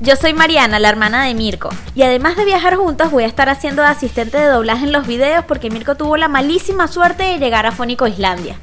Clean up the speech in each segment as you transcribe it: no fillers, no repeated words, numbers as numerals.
Yo soy Mariana, la hermana de Mirko, y además de viajar juntos voy a estar haciendo de asistente de doblaje en los videos porque Mirko tuvo la malísima suerte de llegar a Fónico Islandia.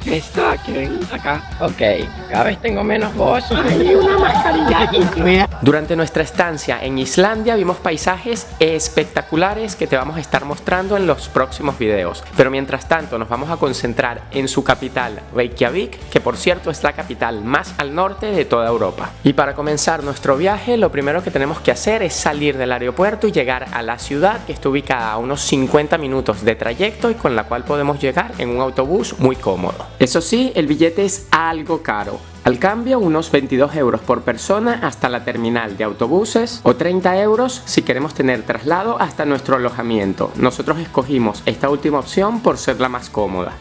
¿Está quién? Acá. Ok, cada vez tengo menos voz y una mascarilla incluida. Durante nuestra estancia en Islandia vimos paisajes espectaculares que te vamos a estar mostrando en los próximos videos. Pero mientras tanto nos vamos a concentrar en su capital, Reykjavik, que por cierto es la capital más al norte de toda Europa. Y para comenzar nuestro viaje, lo primero que tenemos que hacer es salir del aeropuerto y llegar a la ciudad, que está ubicada a unos 50 minutos de trayecto y con la cual podemos llegar en un autobús muy cómodo. Eso sí, el billete es algo caro. Al cambio, unos 22 euros por persona hasta la terminal de autobuses o 30 euros si queremos tener traslado hasta nuestro alojamiento. Nosotros escogimos esta última opción por ser la más cómoda.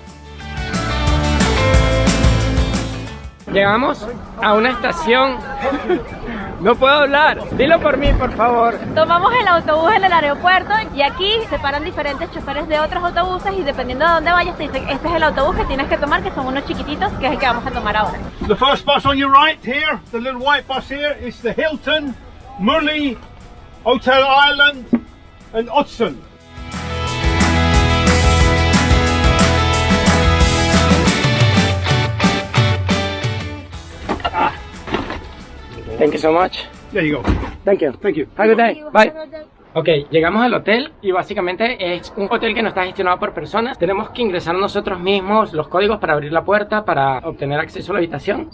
Llegamos a una estación. No puedo hablar. Dilo por mí, por favor. Tomamos el autobús en el aeropuerto y aquí se paran diferentes choferes de otros autobuses y dependiendo de dónde vayas te dicen este es el autobús que tienes que tomar, que son unos chiquititos, que es el que vamos a tomar ahora. The first bus on your right here, the little white bus here, is the Hilton, Murley, Hotel Ireland and Hudson. Thank you so much. There you go. Thank you. Thank you. Have a good day. Bye. Ok, llegamos al hotel y básicamente es un hotel que no está gestionado por personas. Tenemos que ingresar nosotros mismos los códigos para abrir la puerta, para obtener acceso a la habitación.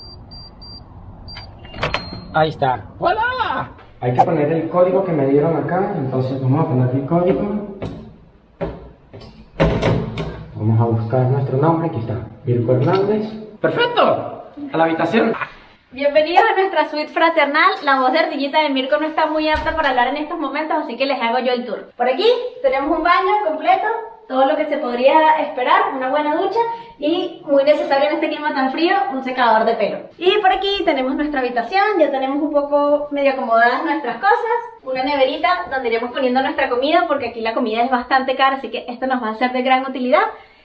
Ahí está. ¡Hola! Hay que poner el código que me dieron acá, entonces vamos a poner el código. Vamos a buscar nuestro nombre, aquí está, Mirko Hernández. ¡Perfecto! A la habitación. Bienvenidos a nuestra suite fraternal. La voz de ardillita de Mirko no está muy apta para hablar en estos momentos, así que les hago yo el tour. Por aquí tenemos un baño completo, todo lo que se podría esperar, una buena ducha y, muy necesario en este clima tan frío, un secador de pelo. Y por aquí tenemos nuestra habitación, ya tenemos un poco medio acomodadas nuestras cosas, una neverita donde iremos poniendo nuestra comida porque aquí la comida es bastante cara, así que esto nos va a ser de gran utilidad.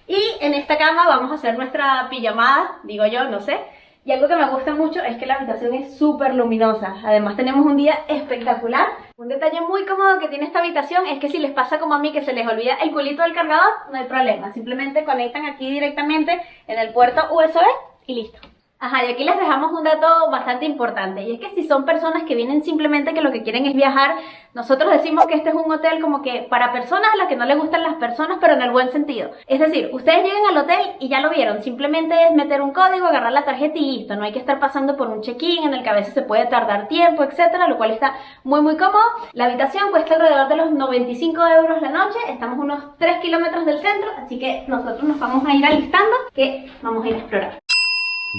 Y en esta cama vamos a hacer nuestra pijamada, digo yo, no sé. Y algo que me gusta mucho es que la habitación es súper luminosa. Además tenemos un día espectacular. Un detalle muy cómodo que tiene esta habitación es que si les pasa como a mí que se les olvida el culito del cargador, no hay problema. Simplemente conectan aquí directamente en el puerto USB y listo. Ajá, y aquí les dejamos un dato bastante importante, y es que si son personas que vienen simplemente que lo que quieren es viajar, nosotros decimos que este es un hotel como que para personas a las que no les gustan las personas, pero en el buen sentido. Es decir, ustedes llegan al hotel y ya lo vieron, simplemente es meter un código, agarrar la tarjeta y listo, no hay que estar pasando por un check-in en el que a veces se puede tardar tiempo, etcétera, lo cual está muy cómodo. La habitación cuesta alrededor de los 95 euros la noche, estamos unos 3 kilómetros del centro, así que nosotros nos vamos a ir alistando, que vamos a ir a explorar.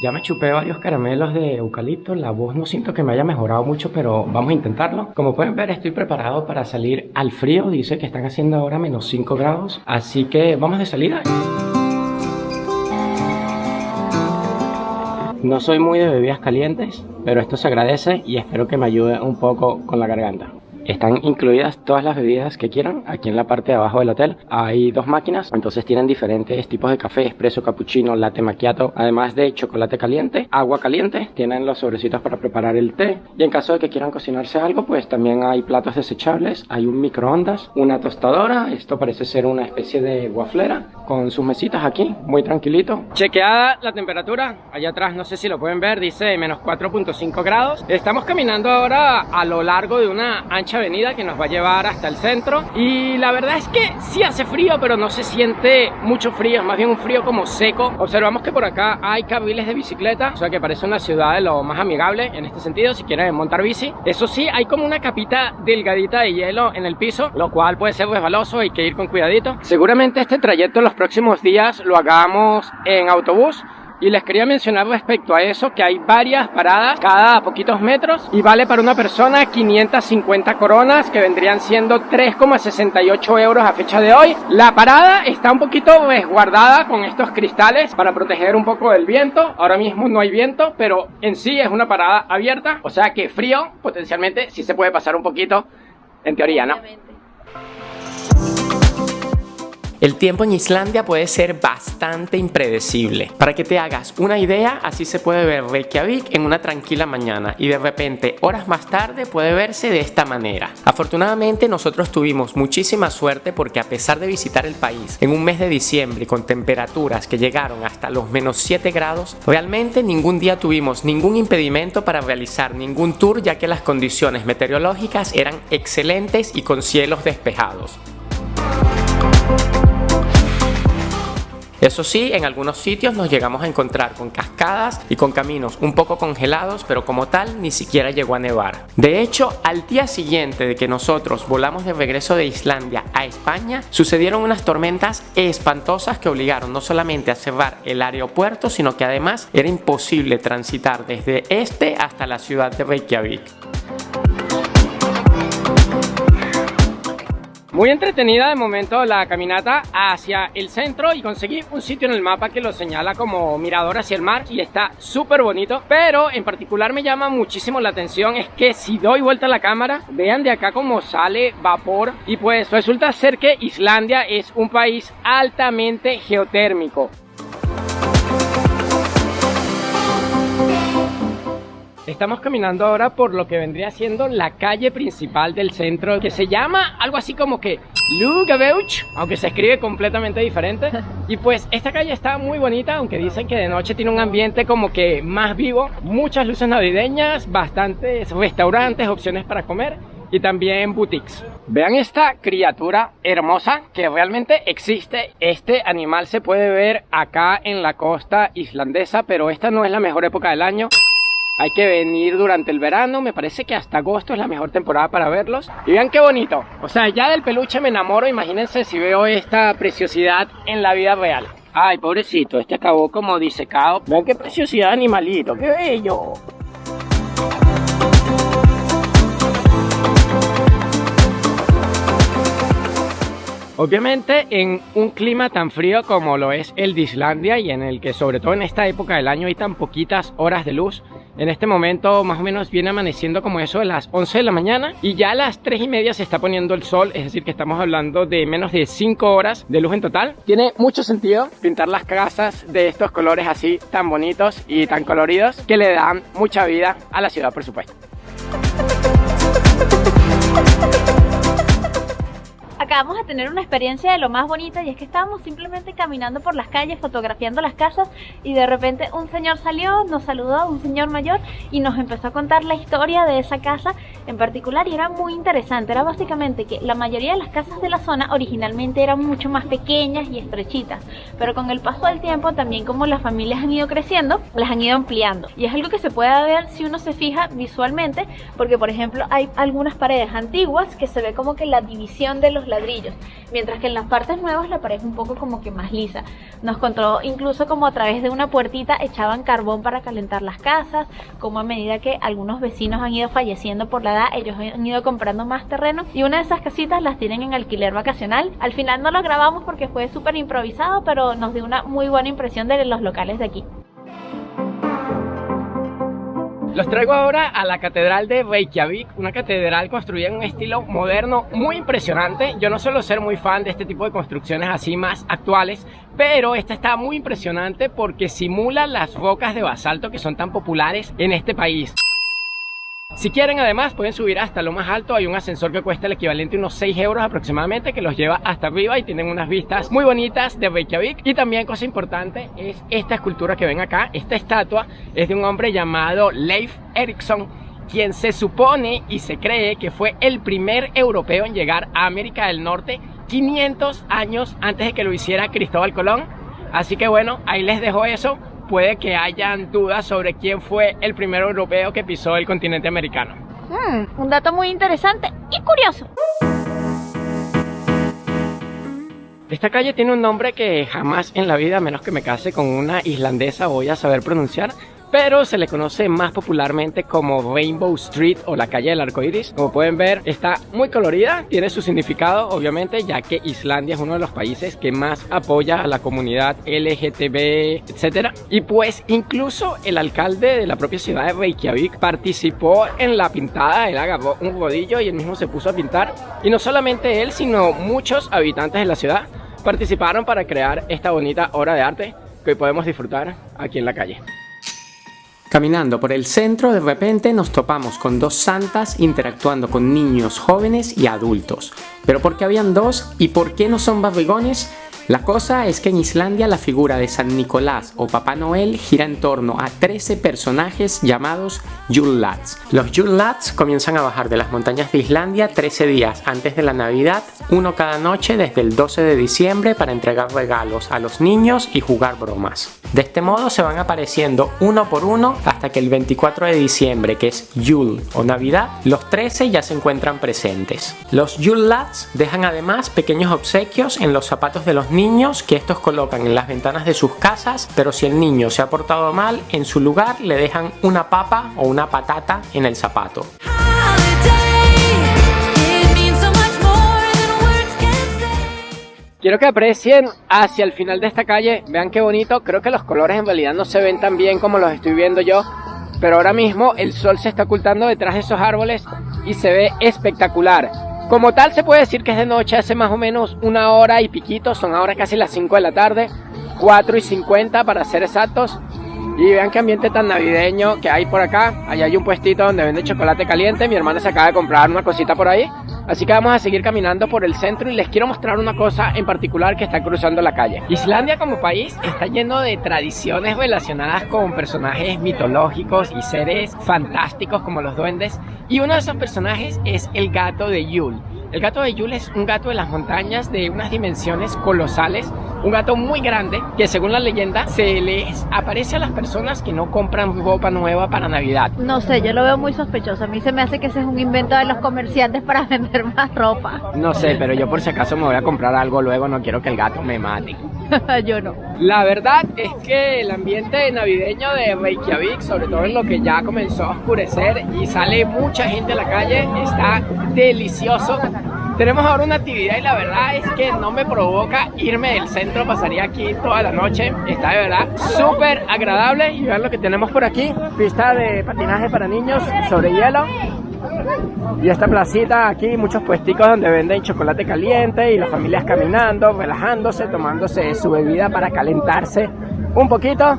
Ya me chupé varios caramelos de eucalipto, la voz no siento que me haya mejorado mucho, pero vamos a intentarlo. Como pueden ver, estoy preparado para salir al frío, dice que están haciendo ahora menos 5 grados, así que vamos de salida. No soy muy de bebidas calientes, pero esto se agradece y espero que me ayude un poco con la garganta. Están incluidas todas las bebidas que quieran. Aquí en la parte de abajo del hotel hay 2 máquinas, entonces tienen diferentes tipos de café: espresso, cappuccino, latte macchiato, además de chocolate caliente, agua caliente, tienen los sobrecitos para preparar el té, y en caso de que quieran cocinarse algo, pues también hay platos desechables, hay un microondas, una tostadora, esto parece ser una especie de waflera, con sus mesitas aquí, muy tranquilito. Chequeada la temperatura, allá atrás no sé si lo pueden ver, dice menos 4.5 grados. Estamos caminando ahora a lo largo de una ancha avenida que nos va a llevar hasta el centro, y la verdad es que sí hace frío, pero no se siente mucho frío, es más bien un frío como seco. Observamos que por acá hay carriles de bicicleta, o sea que parece una ciudad de lo más amigable en este sentido si quieren montar bici. Eso sí, hay como una capita delgadita de hielo en el piso, lo cual puede ser resbaloso, hay que ir con cuidadito. Seguramente este trayecto en los próximos días lo hagamos en autobús. Y les quería mencionar respecto a eso que hay varias paradas cada poquitos metros y vale para una persona 550 coronas, que vendrían siendo 3,68 euros a fecha de hoy. La parada está un poquito resguardada con estos cristales para proteger un poco del viento. Ahora mismo no hay viento, pero en sí es una parada abierta, o sea que frío potencialmente sí se puede pasar un poquito, en teoría, ¿no? El tiempo en Islandia puede ser bastante impredecible. Para que te hagas una idea, así se puede ver Reykjavik en una tranquila mañana y de repente, horas más tarde, puede verse de esta manera. Afortunadamente, nosotros tuvimos muchísima suerte porque a pesar de visitar el país en un mes de diciembre con temperaturas que llegaron hasta los -7 grados, realmente ningún día tuvimos ningún impedimento para realizar ningún tour, ya que las condiciones meteorológicas eran excelentes y con cielos despejados. Eso sí, en algunos sitios nos llegamos a encontrar con cascadas y con caminos un poco congelados, pero como tal ni siquiera llegó a nevar. De hecho, al día siguiente de que nosotros volamos de regreso de Islandia a España, sucedieron unas tormentas espantosas que obligaron no solamente a cerrar el aeropuerto, sino que además era imposible transitar desde este hasta la ciudad de Reykjavik. Muy entretenida de momento la caminata hacia el centro y conseguí un sitio en el mapa que lo señala como mirador hacia el mar y está súper bonito, pero en particular me llama muchísimo la atención es que si doy vuelta a la cámara, vean de acá cómo sale vapor y pues resulta ser que Islandia es un país altamente geotérmico. Estamos caminando ahora por lo que vendría siendo la calle principal del centro, que se llama algo así como que Lugaveuch, aunque se escribe completamente diferente. Y pues esta calle está muy bonita, aunque dicen que de noche tiene un ambiente como que más vivo, muchas luces navideñas, bastantes restaurantes, opciones para comer y también boutiques. Vean esta criatura hermosa que realmente existe. Este animal se puede ver acá en la costa islandesa, pero esta no es la mejor época del año. Hay que venir durante el verano, me parece que hasta agosto es la mejor temporada para verlos. Y vean qué bonito, o sea, ya del peluche me enamoro, imagínense si veo esta preciosidad en la vida real. Ay, pobrecito, este acabó como disecado. Vean qué preciosidad animalito, qué bello. Obviamente en un clima tan frío como lo es el de Islandia y en el que sobre todo en esta época del año hay tan poquitas horas de luz, en este momento más o menos viene amaneciendo como eso de las 11 de la mañana y ya a las 3:30 se está poniendo el sol, es decir que estamos hablando de menos de 5 horas de luz en total. Tiene mucho sentido pintar las casas de estos colores así tan bonitos y tan coloridos que le dan mucha vida a la ciudad, por supuesto. Acabamos de tener una experiencia de lo más bonita y es que estábamos simplemente caminando por las calles, fotografiando las casas y de repente un señor salió, nos saludó, un señor mayor y nos empezó a contar la historia de esa casa en particular y era muy interesante. Era básicamente que la mayoría de las casas de la zona originalmente eran mucho más pequeñas y estrechitas, pero con el paso del tiempo también como las familias han ido creciendo, las han ido ampliando y es algo que se puede ver si uno se fija visualmente porque por ejemplo hay algunas paredes antiguas que se ve como que la división de los ladrillos, mientras que en las partes nuevas la pared es un poco como que más lisa. Nos contó incluso como a través de una puertita echaban carbón para calentar las casas, como a medida que algunos vecinos han ido falleciendo por la edad, ellos han ido comprando más terreno y una de esas casitas las tienen en alquiler vacacional. Al final no lo grabamos porque fue súper improvisado, pero nos dio una muy buena impresión de los locales de aquí. Los traigo ahora a la catedral de Reykjavik, una catedral construida en un estilo moderno muy impresionante. Yo no suelo ser muy fan de este tipo de construcciones así más actuales, pero esta está muy impresionante porque simula las rocas de basalto que son tan populares en este país. Si quieren además pueden subir hasta lo más alto, hay un ascensor que cuesta el equivalente a unos 6 euros aproximadamente que los lleva hasta arriba y tienen unas vistas muy bonitas de Reykjavik. Y también cosa importante es esta escultura que ven acá, esta estatua es de un hombre llamado Leif Erikson, quien se supone y se cree que fue el primer europeo en llegar a América del Norte 500 años antes de que lo hiciera Cristóbal Colón. Así que bueno, ahí les dejo eso. Puede que hayan dudas sobre quién fue el primer europeo que pisó el continente americano. Un dato muy interesante y curioso. Esta calle tiene un nombre que jamás en la vida, a menos que me case con una islandesa, voy a saber pronunciar, pero se le conoce más popularmente como Rainbow Street o la calle del arco iris. Como pueden ver, está muy colorida, tiene su significado, obviamente, ya que Islandia es uno de los países que más apoya a la comunidad LGTB, etc. Y pues incluso el alcalde de la propia ciudad de Reykjavik participó en la pintada. Él agarró un rodillo y él mismo se puso a pintar. Y no solamente él, sino muchos habitantes de la ciudad. participaron para crear esta bonita obra de arte que hoy podemos disfrutar aquí en la calle. Caminando por el centro, de repente nos topamos con dos santas interactuando con niños, jóvenes y adultos. ¿Pero por qué habían dos y por qué no son barrigones? La cosa es que en Islandia la figura de San Nicolás o Papá Noel gira en torno a 13 personajes llamados Yule Lads. Los Yule Lads comienzan a bajar de las montañas de Islandia 13 días antes de la Navidad, uno cada noche desde el 12 de diciembre para entregar regalos a los niños y jugar bromas. De este modo se van apareciendo uno por uno hasta que el 24 de diciembre, que es Yule o Navidad, los 13 ya se encuentran presentes. Los Yule Lads dejan además pequeños obsequios en los zapatos de los niños que estos colocan en las ventanas de sus casas, pero si el niño se ha portado mal, en su lugar le dejan una papa o una patata en el zapato. Quiero que aprecien hacia el final de esta calle, vean qué bonito. Creo que los colores en realidad no se ven tan bien como los estoy viendo yo, pero ahora mismo el sol se está ocultando detrás de esos árboles y se ve espectacular. Como tal se puede decir que es de noche, hace más o menos 1 hora y piquito, son ahora casi las 5 de la tarde, 4:50 para ser exactos. Y vean qué ambiente tan navideño que hay por acá. Allá hay un puestito donde vende chocolate caliente, mi hermana se acaba de comprar una cosita por ahí. Así que vamos a seguir caminando por el centro y les quiero mostrar una cosa en particular que está cruzando la calle. Islandia como país está lleno de tradiciones relacionadas con personajes mitológicos y seres fantásticos como los duendes. Y uno de esos personajes es el gato de Yule. El gato de Yule es un gato de las montañas de unas dimensiones colosales, un gato muy grande que según la leyenda se les aparece a las personas que no compran ropa nueva para Navidad. No sé, yo lo veo muy sospechoso. A mí se me hace que ese es un invento de los comerciantes para vender más ropa. No sé, pero yo por si acaso me voy a comprar algo luego, no quiero que el gato me mate. Yo no. La verdad es que el ambiente navideño de Reykjavik, sobre todo en lo que ya comenzó a oscurecer y sale mucha gente a la calle, está delicioso. Tenemos ahora una actividad y la verdad es que no me provoca irme del centro, pasaría aquí toda la noche. Está de verdad súper agradable y vean lo que tenemos por aquí, pista de patinaje para niños sobre hielo. Y esta placita aquí, muchos puesticos donde venden chocolate caliente y las familias caminando, relajándose, tomándose su bebida para calentarse un poquito.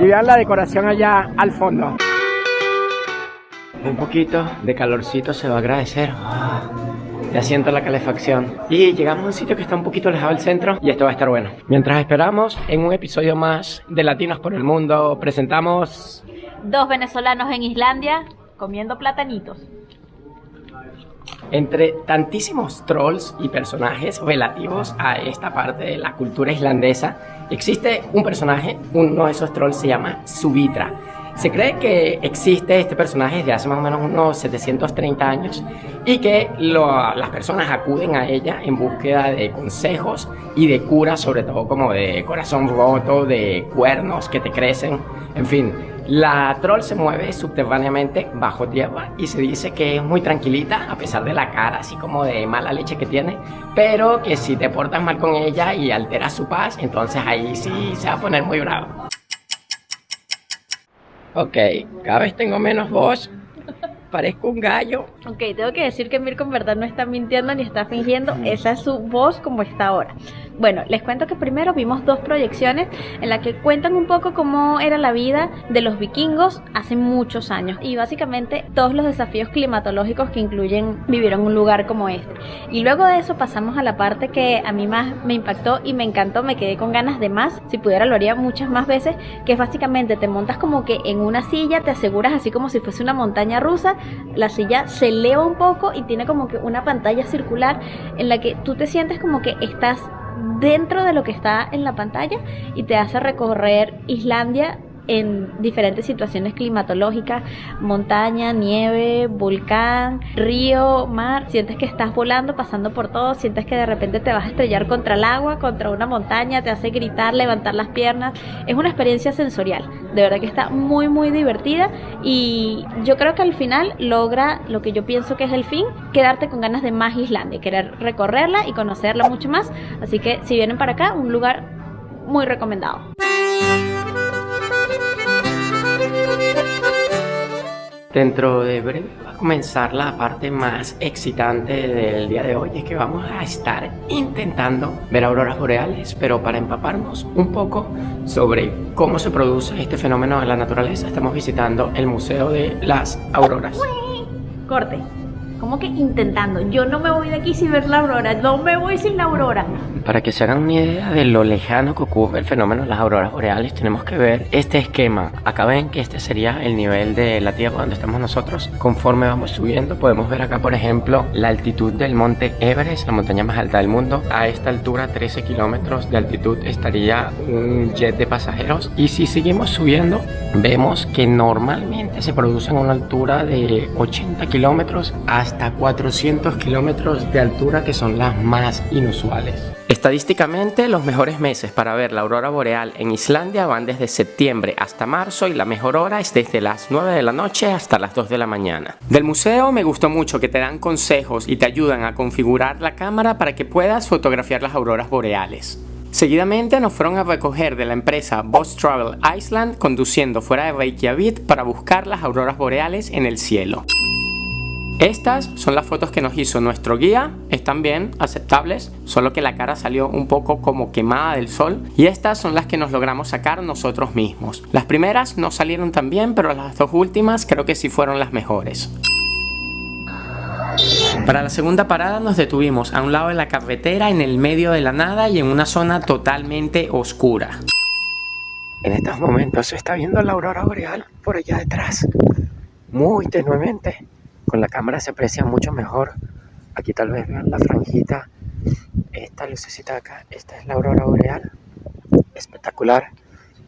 Y vean la decoración allá al fondo. Un poquito de calorcito se va a agradecer. Ya siento la calefacción. Y llegamos a un sitio que está un poquito alejado del centro y esto va a estar bueno. Mientras esperamos, en un episodio más de Latinos por el Mundo, presentamos... 2 venezolanos en Islandia comiendo platanitos. Entre tantísimos trolls y personajes relativos a esta parte de la cultura islandesa, existe un personaje, uno de esos trolls se llama Subitra. Se cree que existe este personaje desde hace más o menos unos 730 años y que las personas acuden a ella en búsqueda de consejos y de curas, sobre todo como de corazón roto, de cuernos que te crecen, en fin. La troll se mueve subterráneamente bajo tierra y se dice que es muy tranquilita a pesar de la cara así como de mala leche que tiene, pero que si te portas mal con ella y alteras su paz, entonces ahí sí se va a poner muy bravo. Ok, cada vez tengo menos voz, parezco un gallo. Ok, tengo que decir que Mirko en verdad no está mintiendo ni está fingiendo, esa es su voz como está ahora. Bueno, les cuento que primero vimos 2 proyecciones en las que cuentan un poco cómo era la vida de los vikingos hace muchos años y básicamente todos los desafíos climatológicos que incluyen vivir en un lugar como este. Y luego de eso pasamos a la parte que a mí más me impactó y me encantó, me quedé con ganas de más, si pudiera lo haría muchas más veces, que es básicamente te montas como que en una silla, te aseguras así como si fuese una montaña rusa, la silla se eleva un poco y tiene como que una pantalla circular en la que tú te sientes como que estás dentro de lo que está en la pantalla y te hace recorrer Islandia en diferentes situaciones climatológicas, montaña, nieve, volcán, río, mar. Sientes que estás volando, pasando por todo, sientes que de repente te vas a estrellar contra el agua, contra una montaña, te hace gritar, levantar las piernas. Es una experiencia sensorial, de verdad que está muy muy divertida y yo creo que al final logra lo que yo pienso que es el fin, quedarte con ganas de más Islandia, querer recorrerla y conocerla mucho más. Así que si vienen para acá, un lugar muy recomendado. Dentro de breve va a comenzar la parte más excitante del día de hoy, es que vamos a estar intentando ver auroras boreales, pero para empaparnos un poco sobre cómo se produce este fenómeno en la naturaleza, estamos visitando el Museo de las Auroras. Corte. ¿Cómo que intentando? Yo no me voy de aquí sin ver la aurora, no me voy sin la aurora. Para que se hagan una idea de lo lejano que ocurre el fenómeno de las auroras boreales, tenemos que ver este esquema. Acá ven que este sería el nivel de la Tierra donde estamos nosotros. Conforme vamos subiendo, podemos ver acá, por ejemplo, la altitud del monte Everest, la montaña más alta del mundo. A esta altura, 13 kilómetros de altitud, estaría un jet de pasajeros. Y si seguimos subiendo, vemos que normalmente se produce en una altura de 80 kilómetros hasta 400 kilómetros de altura, que son las más inusuales. Estadísticamente, los mejores meses para ver la aurora boreal en Islandia van desde septiembre hasta marzo, y la mejor hora es desde las 9 de la noche hasta las 2 de la mañana. Del museo me gustó mucho que te dan consejos y te ayudan a configurar la cámara para que puedas fotografiar las auroras boreales. Seguidamente nos fueron a recoger de la empresa Boss Travel Iceland, conduciendo fuera de Reykjavik para buscar las auroras boreales en el cielo. Estas son las fotos que nos hizo nuestro guía, están bien, aceptables, solo que la cara salió un poco como quemada del sol, y estas son las que nos logramos sacar nosotros mismos. Las primeras no salieron tan bien, pero las dos últimas creo que sí fueron las mejores. Para la segunda parada nos detuvimos a un lado de la carretera, en el medio de la nada y en una zona totalmente oscura. En estos momentos se está viendo la aurora boreal por allá detrás, muy tenuemente. Con la cámara se aprecia mucho mejor. Aquí tal vez vean la franjita, esta lucecita de acá, esta es la aurora boreal. Espectacular.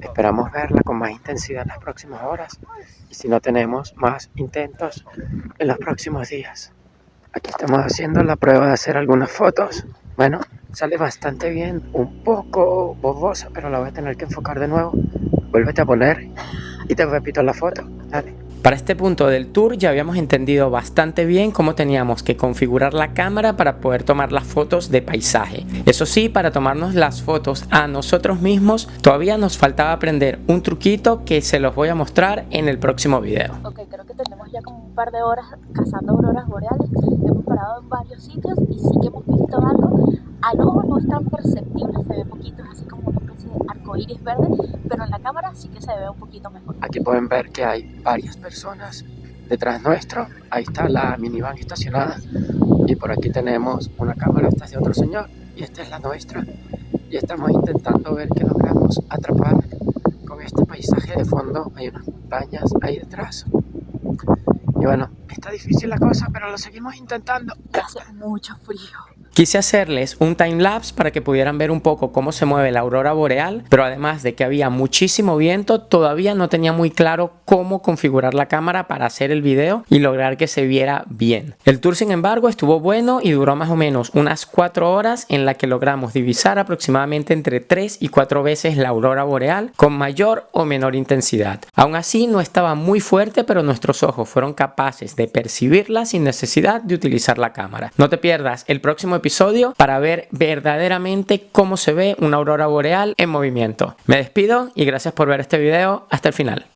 Esperamos verla con más intensidad en las próximas horas, y si no, tenemos más intentos en los próximos días. Aquí estamos haciendo la prueba de hacer algunas fotos. Bueno, sale bastante bien, un poco borrosa, pero la voy a tener que enfocar de nuevo. Vuélvete a poner y te repito la foto. Dale. Para este punto del tour ya habíamos entendido bastante bien cómo teníamos que configurar la cámara para poder tomar las fotos de paisaje. Eso sí, para tomarnos las fotos a nosotros mismos todavía nos faltaba aprender un truquito que se los voy a mostrar en el próximo video. Ok, creo que tenemos ya como un par de horas cazando auroras boreales. Hemos parado en varios sitios y sí que hemos visto algo. Al ojo no es tan perceptible, se ve poquito, es así como una especie de arcoíris verde, pero en la cámara sí que se ve un poquito mejor. Aquí pueden ver que hay varias personas detrás nuestro. Ahí está la minivan estacionada, y por aquí tenemos una cámara. Esta es de otro señor y esta es la nuestra, y estamos intentando ver qué logramos atrapar con este paisaje de fondo. Hay unas montañas ahí detrás y bueno, está difícil la cosa, pero lo seguimos intentando. Hace mucho frío. Quise hacerles un timelapse para que pudieran ver un poco cómo se mueve la aurora boreal, pero además de que había muchísimo viento, todavía no tenía muy claro cómo configurar la cámara para hacer el video y lograr que se viera bien. El tour, sin embargo, estuvo bueno y duró más o menos unas 4 horas, en la que logramos divisar aproximadamente entre 3 y 4 veces la aurora boreal con mayor o menor intensidad. Aún así no estaba muy fuerte, pero nuestros ojos fueron capaces de percibirla sin necesidad de utilizar la cámara. No te pierdas el próximo episodio para ver verdaderamente cómo se ve una aurora boreal en movimiento. Me despido y gracias por ver este video hasta el final.